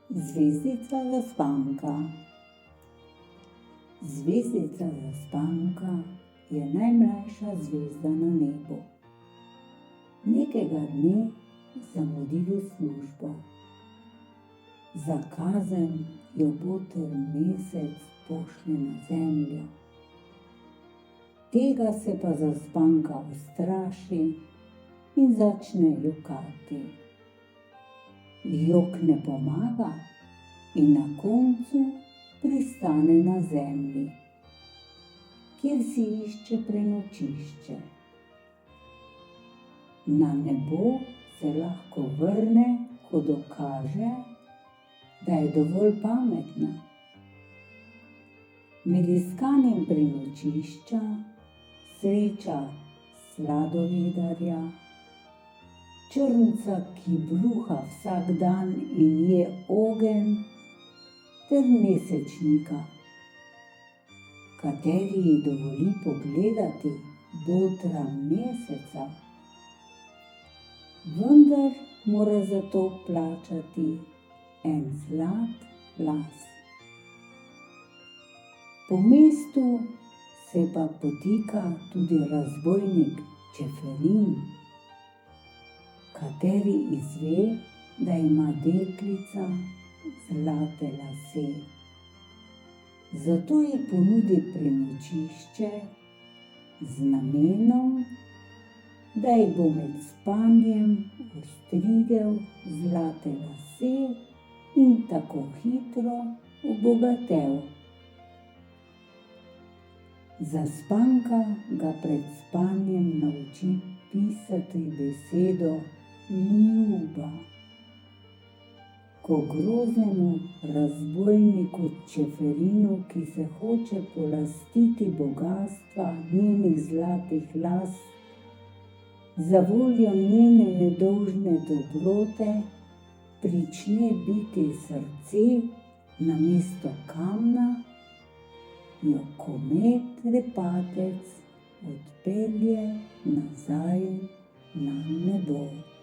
Zvezdica Zaspanka. Zvezdica Zaspanka je najmlajša zvezda na nebu. Nekega dne zamudi v službo. Za kazen jo boter mesec pošlje na zemljo. Tega se pa Zaspanka ustraši in začne jokati. Jok ne pomaga in na koncu pristane na zemlji, kjer si išče prenočišče. Na nebo se lahko vrne, ko dokaže, da je dovolj pametna. Med iskanjem prenočišča sreča sladoledarja, črnca, ki bruha vsak dan in je ogenj, ter mesečnika, kateri ji dovoli pogledati botra meseca, vendar mora za to plačati en zlat las. Po mestu se pa potika tudi razbojnik Čeferin, kateri izve, da ima deklica zlate lase. Zato ji ponudi prenočišče z namenom, da ji bo med spanjem ostrigel zlate lase in tako hitro obogatel. Zaspanka ga pred spanjem nauči pisati besedo ljuba. Ko groznemu razbojniku Čeferinu, ki se hoče polastiti bogastva njenih zlatih las, zavoljo njene nedolžne dobrote prične biti srce namesto kamna, jo komet repatec odpelje nazaj na nebo.